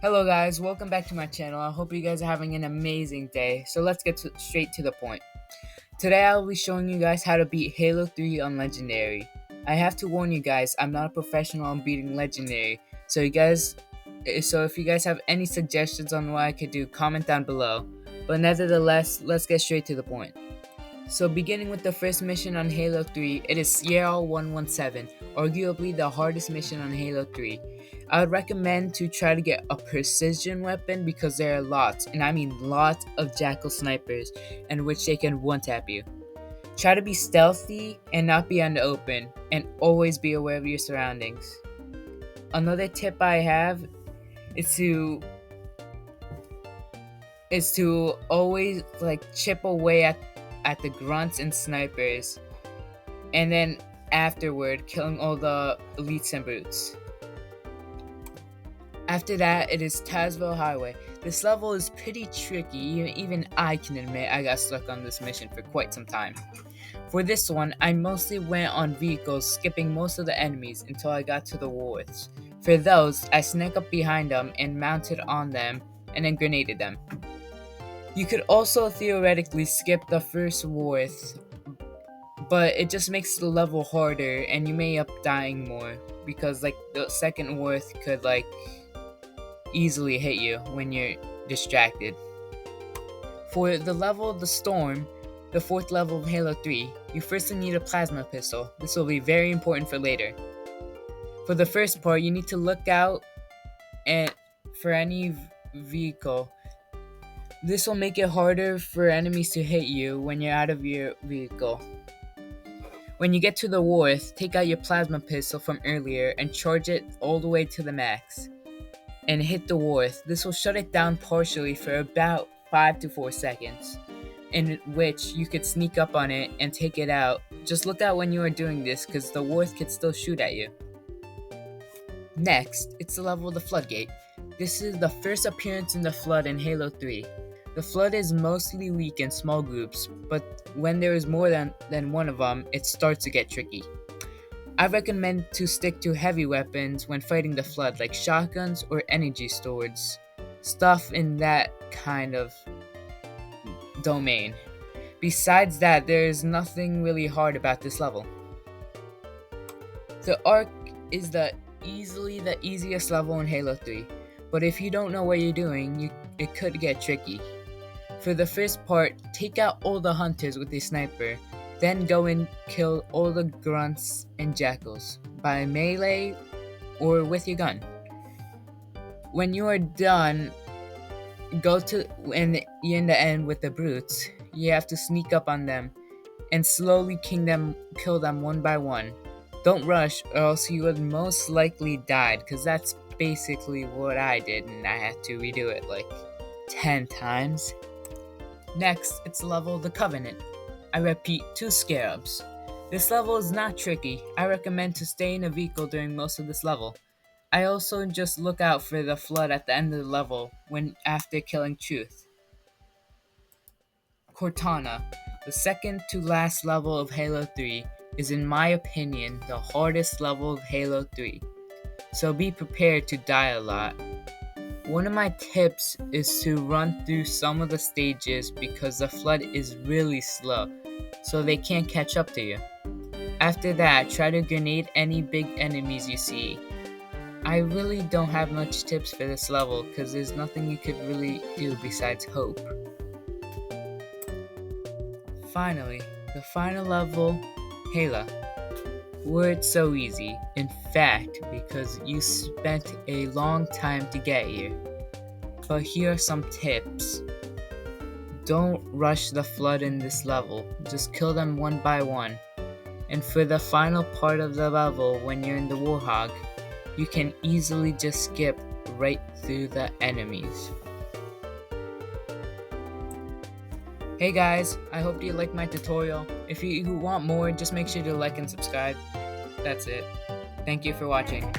Hello guys, welcome back to my channel. I hope you guys are having an amazing day. So let's get straight to the point. Today I'll be showing you guys how to beat Halo 3 on Legendary. I have to warn you guys, I'm not a professional on beating Legendary. So if you guys have any suggestions on what I could do, comment down below. But nevertheless, let's get straight to the point. So beginning with the first mission on Halo 3, it is Sierra 117, arguably the hardest mission on Halo 3. I would recommend to try to get a precision weapon because there are lots, and I mean lots of Jackal snipers in which they can one-tap you. Try to be stealthy and not be on the open, and always be aware of your surroundings. Another tip I have is to always chip away at the grunts and snipers, and then afterward killing all the elites and brutes. After that, it is Tazville Highway. This level is pretty tricky, even I can admit I got stuck on this mission for quite some time. For this one, I mostly went on vehicles, skipping most of the enemies until I got to the wharfs. For those, I snuck up behind them and mounted on them, and then grenaded them. You could also theoretically skip the first wharf, but it just makes the level harder and you may up dying more because the second wharf could easily hit you when you're distracted. For the level of the Storm, the fourth level of Halo 3, you firstly need a plasma pistol. This will be very important for later. For the first part, you need to look out and for any vehicle. This will make it harder for enemies to hit you when you're out of your vehicle. When you get to the wharf, take out your plasma pistol from earlier and charge it all the way to the max. And hit the wharf. This will shut it down partially for about 5 to 4 seconds, in which you could sneak up on it and take it out. Just look out when you are doing this because the wharf could still shoot at you. Next, it's the level of the Floodgate. This is the first appearance in the Flood in Halo 3. The Flood is mostly weak in small groups, but when there is more than one of them, it starts to get tricky. I recommend to stick to heavy weapons when fighting the Flood, like shotguns or energy swords, stuff in that kind of domain. Besides that, there is nothing really hard about this level. The Ark is easily the easiest level in Halo 3, but if you don't know what you're doing, it could get tricky. For the first part, take out all the hunters with a sniper, then go and kill all the grunts and jackals by melee or with your gun. When you are done, and you're in the end with the brutes, you have to sneak up on them and slowly kill them one by one. Don't rush or else you would most likely die, because that's basically what I did and I had to redo it 10 times. Next, it's the level of the Covenant. I repeat, 2 scarabs. This level is not tricky. I recommend to stay in a vehicle during most of this level. I also just look out for the Flood at the end of the level after killing Truth. Cortana, the second to last level of Halo 3, is in my opinion the hardest level of Halo 3. So be prepared to die a lot. One of my tips is to run through some of the stages because the Flood is really slow, so they can't catch up to you. After that, try to grenade any big enemies you see. I really don't have much tips for this level because there's nothing you could really do besides hope. Finally, the final level, Hela. Were it so easy? In fact, because you spent a long time to get here. But here are some tips. Don't rush the Flood in this level, just kill them one by one. And for the final part of the level, when you're in the Warhog, you can easily just skip right through the enemies. Hey guys, I hope you liked my tutorial. If you want more, just make sure to like and subscribe. That's it. Thank you for watching.